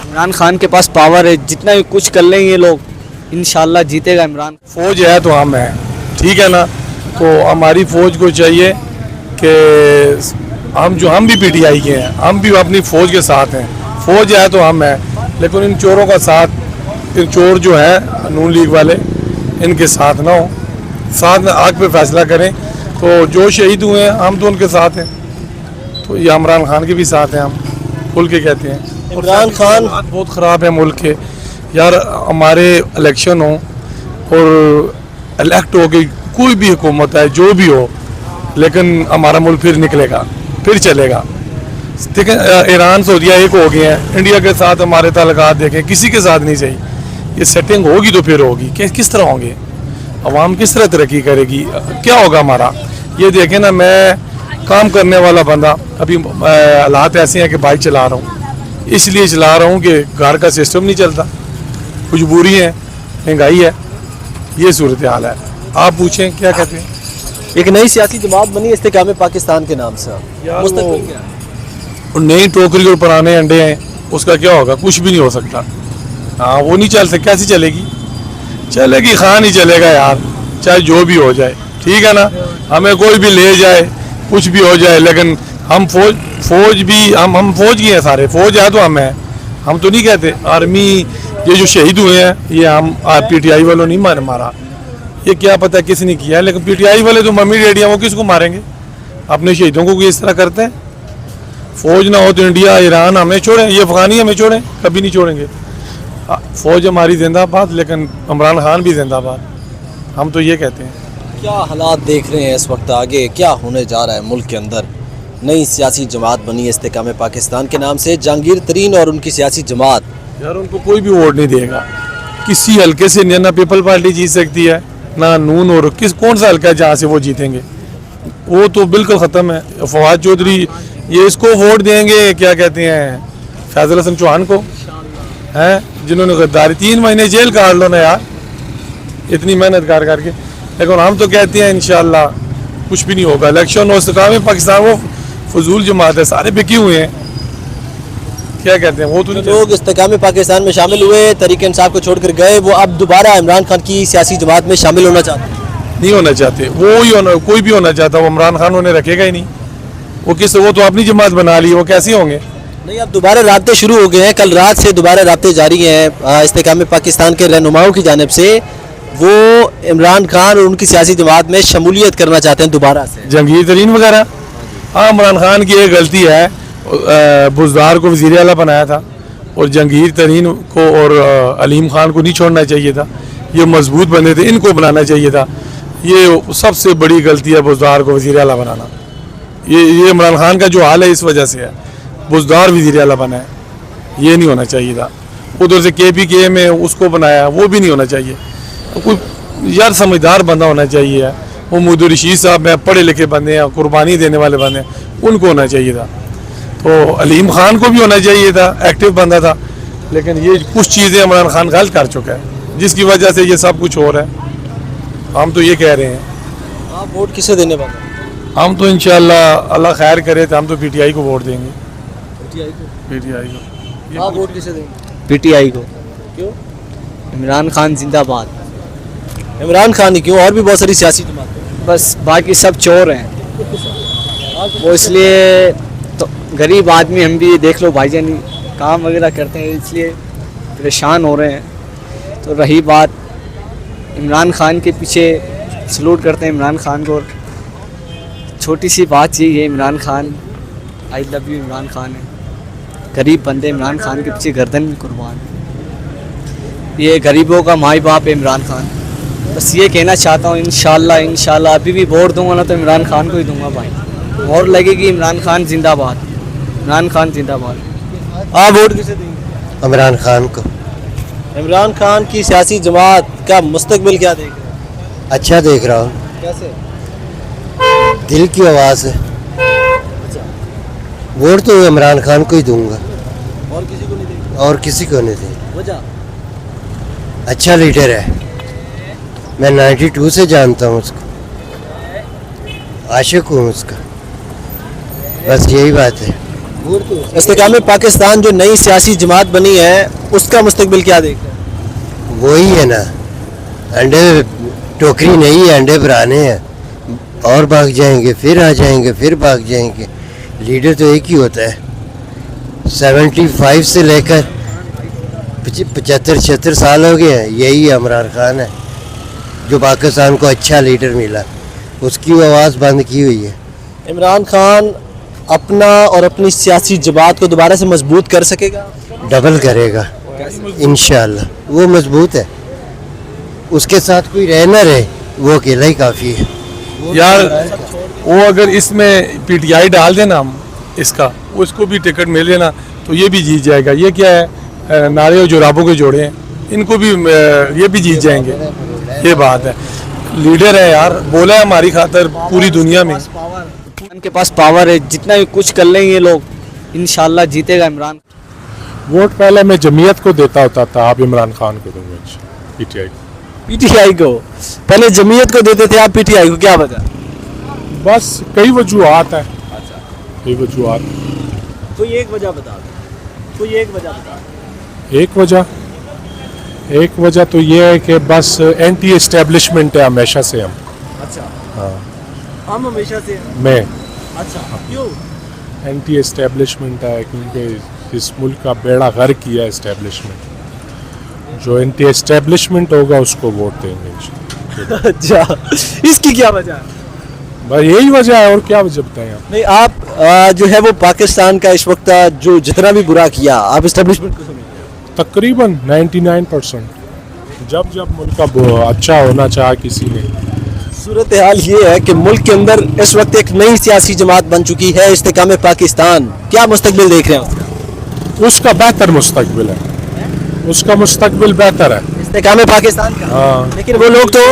इमरान खान के पास पावर है, जितना भी कुछ कर लेंगे ये लोग, इंशाल्लाह जीतेगा इमरान। फौज है तो हम हैं, ठीक है ना। तो हमारी फौज को चाहिए कि हम भी पीटीआई के हैं, हम भी अपनी फौज के साथ हैं। फौज है तो हम हैं, लेकिन इन चोरों का साथ, इन चोर जो है नून लीग वाले, इनके साथ ना हो, साथ में आग पे फैसला करें। तो जो शहीद हुए हैं हम तो उनके साथ हैं, तो ये इमरान खान के भी साथ हैं, हम खुल के कहते हैं। इमरान खान बहुत ख़राब है मुल्क के यार। हमारे इलेक्शन हो और इलेक्ट हो गई कोई भी हुकूमत है, जो भी हो, लेकिन हमारा मुल्क फिर निकलेगा, फिर चलेगा। ठीक है, ईरान सऊदीया एक हो गए हैं, इंडिया के साथ हमारे ताल्लुकात देखें, किसी के साथ नहीं चाहिए। ये सेटिंग होगी तो फिर होगी, किस तरह होंगे, अवाम किस तरह तरक्की करेगी, क्या होगा हमारा। ये देखें ना, मैं काम करने वाला बंदा, अभी हालात ऐसे हैं कि बाइक चला रहा हूँ, इसलिए चला रहा हूँ कि घर का सिस्टम नहीं चलता, मजबूरी है, महंगाई है, ये सूरत हाल है। आप पूछें क्या कहते हैं। एक नई सियासी जमात बनी इस्तेकाम पाकिस्तान के नाम से, मुस्तकबिल क्या है? और नई टोकरी और पुराने अंडे हैं, उसका क्या होगा, कुछ भी नहीं हो सकता। हाँ, वो नहीं चल सकती, कैसी चलेगी, चलेगी खान ही चलेगा यार, चाहे जो भी हो जाए, ठीक है ना। हमें कोई भी ले जाए, कुछ भी हो जाए, लेकिन हम फौज भी हम फौज की हैं सारे, फौज है तो हम हैं, हम तो नहीं कहते आर्मी। ये जो शहीद हुए हैं ये हम पीटीआई वालों नहीं मारा, ये क्या पता किसने किया, लेकिन पीटीआई वाले तो मम्मी डैडियाँ, वो किसको मारेंगे, अपने शहीदों को इस तरह करते हैं। फौज ना हो तो इंडिया ईरान हमें छोड़ें, ये अफगानी हमें छोड़ें, कभी नहीं छोड़ेंगे। फौज हमारी जिंदाबाद, लेकिन इमरान खान भी जिंदाबाद, हम तो ये कहते हैं। क्या हालात देख रहे हैं इस वक्त, आगे क्या होने जा रहा है मुल्क के अंदर? नई सियासी जमात बनी है इस्तेकाम पाकिस्तान के नाम से, जहांगीर तरीन और उनकी सियासी जमात। यार उनको कोई भी वोट नहीं देगा, किसी हल्के से ना पीपल पार्टी जीत सकती है, ना नून, और कौन सा हल्का है जहाँ से वो जीतेंगे, वो तो बिल्कुल ख़त्म है। फवाद चौधरी ये इसको वोट देंगे, क्या कहते हैं, फैजल हसन चौहान को, हैं जिन्होंने गद्दारी, 3 महीने जेल काट लो ना यार, इतनी मेहनत करके। लेकिन हम तो कहते हैं इंशाल्लाह कुछ भी नहीं होगा। इलेक्शन हो, इस्तेकाम पाकिस्तान वो फजूल जमात है, सारे बिके हुए हैं, क्या कहते हैं, वो तो लोग इस्तेकाम पाकिस्तान में शामिल हुए, तहरीक इंसाफ को छोड़कर गए, वो अब दोबारा इमरान खान की सियासी जमात में शामिल होना चाहते हैं। नहीं होना चाहते, वो ही होना, कोई भी होना चाहता, वो इमरान खान उन्हें रखेगा ही नहीं। वो तो अपनी जमात बना ली, वो कैसे होंगे। नहीं, अब दोबारा राब्ते शुरू हो गए हैं, कल रात से दोबारा राब्ते जारी हैं इस्तेकाम पाकिस्तान के रहनुमाओं की जानिब से। वो इमरान खान और उनकी सियासी जमात में शमूलियत करना चाहते हैं दोबारा से, जहांगीर तरीन वगैरह। हाँ, इमरान खान की एक गलती है, बुज़दार को वज़ीर आला बनाया था, और जहांगीर तरीन को और अलीम खान को नहीं छोड़ना चाहिए था, ये मजबूत बंदे थे, इनको बनाना चाहिए था। ये सबसे बड़ी गलती है बुज़दार को वज़ीर आला बनाना। ये इमरान खान का जो हाल है इस वजह से है, बुज़दार वज़ीर आला बना है, ये नहीं होना चाहिए था। उधर से KPK में उसको बनाया, वो भी नहीं होना चाहिए। कोई यार समझदार बंदा होना चाहिए, वो मोहम्मद रशीद साहब में पढ़े लिखे बंदे हैं, कुर्बानी देने वाले बंदे हैं, उनको होना चाहिए था। तो अलीम खान को भी होना चाहिए था, एक्टिव बंदा था, लेकिन ये कुछ चीज़ें इमरान खान गलत कर चुका है, जिसकी वजह से ये सब कुछ हो रहा है। हम तो ये कह रहे हैं। आप वोट किसे देने वाले? हम तो इंशाल्लाह अल्लाह खैर करे तो हम तो PTI को वोट देंगे। PTI को। आप वोट किसे देंगे? PTI को। क्यों? इमरान खान जिंदाबाद। इमरान खान ही क्यों, और भी बहुत सारी सियासी जमात, बस बाकी सब चोर हैं, वो इसलिए तो गरीब आदमी हम भी देख लो भाईजान काम वगैरह करते हैं, इसलिए परेशान हो रहे हैं। तो रही बात इमरान खान के पीछे सलूट करते हैं इमरान खान को। छोटी सी बात यही है, Imran Khan I love you Imran Khan है, गरीब बंदे इमरान खान के पीछे गर्दन कुर्बान, ये गरीबों का माई बाप है इमरान खान। बस ये कहना चाहता हूँ, इंशाल्लाह अभी भी वोट दूंगा ना तो इमरान खान को ही दूंगा भाई, वोट लगेगी इमरान खान जिंदाबाद, इमरान खान जिंदाबाद। आप वोट किसे देंगे? इमरान खान को। इमरान खान की सियासी जमात का मुस्तकबिल क्या देख रहे हैं? अच्छा देख रहा हूँ, कैसे? दिल की आवाज़ है। वोट तो इमरान खान को ही दूंगा, और किसी को नहीं देंगे? और किसी को नहीं देंगे। वजह? अच्छा लीडर है, मैं 92 से जानता हूँ उसको, आशिक हूँ उसका, बस यही बात है। इस्तेकाम पाकिस्तान जो नई सियासी जमात बनी है उसका मुस्तकबिल क्या देख रहे हैं? वही है ना, अंडे टोकरी नहीं है, अंडे भराने हैं और भाग जाएंगे, फिर आ जाएंगे, फिर भाग जाएंगे। लीडर तो एक ही होता है। 75 से लेकर 75-76 साल हो गए हैं, यही इमरान खान है जो पाकिस्तान को अच्छा लीडर मिला, उसकी आवाज़ बंद की हुई है। इमरान खान अपना और अपनी सियासी जमात को दोबारा से मजबूत कर सकेगा? डबल करेगा इंशाल्लाह, वो मजबूत है। उसके साथ कोई रह ना रहे, वो अकेला ही काफ़ी है। यार वो अगर इसमें पीटीआई डाल देना हम इसका, उसको भी टिकट मिल लेना तो ये भी जीत जाएगा। ये क्या है, नारे और जुराबों के जोड़े हैं, इनको भी ये भी जीत जाएंगे। ये बात है, लीडर है यार, बोला है हमारी खातर पूरी दुनिया में। उनके पास पावर है, जितना भी कुछ कर लेंगे ये लोग, इंशाल्लाह जीतेगा इमरान। वोट पहले मैं जमीयत को देता होता था, आप इमरान खान को दूंगा, पीटीआई को। पीटीआई को पहले जमीयत को देते थे, आप पीटीआई को, क्या वजह? बस कई वजूहत है, कई वजूहत। कोई एक वजह बता दो, कोई एक वजह बता दो। एक वजह तो ये है कि बस एंटी एस्टेब्लिशमेंट है हमेशा से हम। अच्छा, हाँ, हम हमेशा से। मैं अच्छा, क्यों? एंटी एस्टेब्लिशमेंट है क्योंकि इस मुल्क का बेड़ा गर्क किया है एस्टेब्लिशमेंट। जो एंटी एस्टेब्लिशमेंट होगा उसको वोट देंगे। अच्छा, इसकी क्या वजह है? बस यही वजह है, और क्या वजह बताएं आप? नहीं, आप जो है वो पाकिस्तान का इस वक्त जो जितना भी बुरा किया, आप एस्टेब्लिशमेंट को समझते हैं? तकरीबन 99%। जब जब मुल्क का अच्छा होना चाहा किसी ने। सूरत हाल ये है कि मुल्क के अंदर इस वक्त एक नई सियासी जमात बन चुकी है, इस्तेकाम पाकिस्तान। क्या मुस्तकबिल देख रहे हैं उसका? उसका बेहतर मुस्तकबिल है, उसका मुस्तकबिल बेहतर है। इस्तेकाम पाकिस्तान का? हाँ, लेकिन वो लोग तो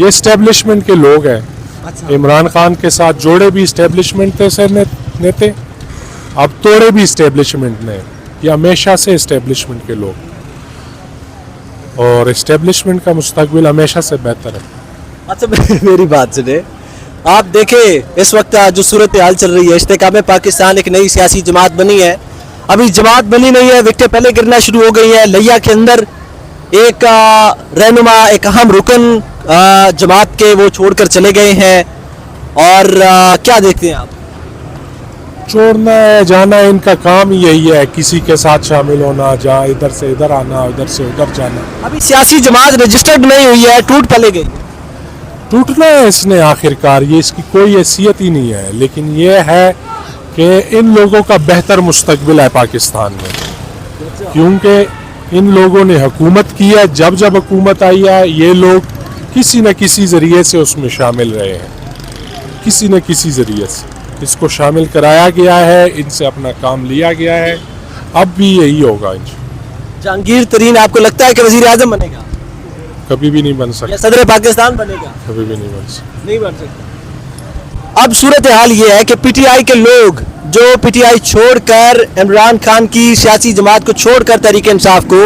ये इस्टेब्लिशमेंट के लोग हैं। अच्छा, इमरान खान के साथ जोड़े भी इस्टेब्लिशमेंट ने थे, अब तोड़े भी इस्टेब्लिशमेंट ने। ये हमेशा से इस्टेब्लिशमेंट के लोग, और इस्टेब्लिशमेंट का मुस्तकबिल हमेशा से बेहतर है। अच्छा, मेरी बात सुने, आप देखें इस वक्त जो सूरत हाल चल रही है, इस्तेकाम पाकिस्तान एक नई सियासी जमात बनी है। अभी जमात बनी नहीं है, विकटें पहले गिरना शुरू हो गई है। लिया के अंदर एक रहनुमा, एक अहम रुकन जमात के वो छोड़कर चले गए हैं। और क्या देखते हैं आप? छोड़ना है, जाना है, इनका काम ही यही है, किसी के साथ शामिल होना, जहाँ इधर से इधर आना, इधर से उधर जाना। अभी सियासी जमात रजिस्टर्ड नहीं हुई है, टूट पले गई। टूटना है इसने आखिरकार, ये इसकी कोई हैसियत ही नहीं है। लेकिन ये है कि इन लोगों का बेहतर मुस्तकबिल है पाकिस्तान में, क्योंकि इन लोगों ने हुकूमत की है। जब जब हुकूमत आई है, ये लोग किसी न किसी ज़रिए से उसमें शामिल रहे हैं, किसी न किसी ज़रिए से इसको शामिल कराया गया है, इनसे अपना काम लिया गया है। अब भी यही होगा। जहांगीर तरीन आपको लगता है कि वजीर आजम बनेगा? कभी भी नहीं बन या सकता, सदर पाकिस्तान बनेगा? कभी भी नहीं बन सकता। नहीं बन सकता। अब सूरत हाल ये है कि पीटीआई के लोग जो पीटीआई छोड़कर इमरान खान की सियासी जमात को छोड़कर तहरीक इंसाफ को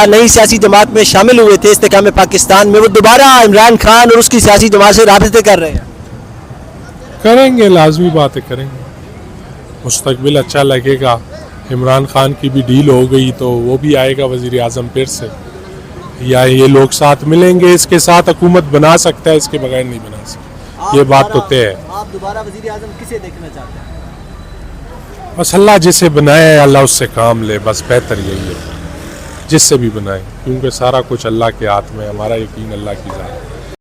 नई सियासी जमात में शामिल हुए थे इस्तेकाम पाकिस्तान में, वो दोबारा इमरान खान और उसकी सियासी जमात से राबते कर रहे हैं। करेंगे, लाजमी बात है, करेंगे। मुस्तकबिल अच्छा लगेगा। इमरान खान की भी डील हो गई तो वो भी आएगा वजीर आज़म फिर से, या ये लोग साथ मिलेंगे, इसके साथ हुकूमत बना सकता है, इसके बगैर नहीं बना सकता। ये बात तो तय है। आप दोबारा वजीर आजम किसे देखना चाहते हैं? बस अल्लाह जिसे बनाए, अल्लाह उससे काम ले, बस बेहतर यही है, जिससे भी बनाए, क्योंकि सारा कुछ अल्लाह के हाथ में। हमारा यकीन अल्लाह की ज़ात है।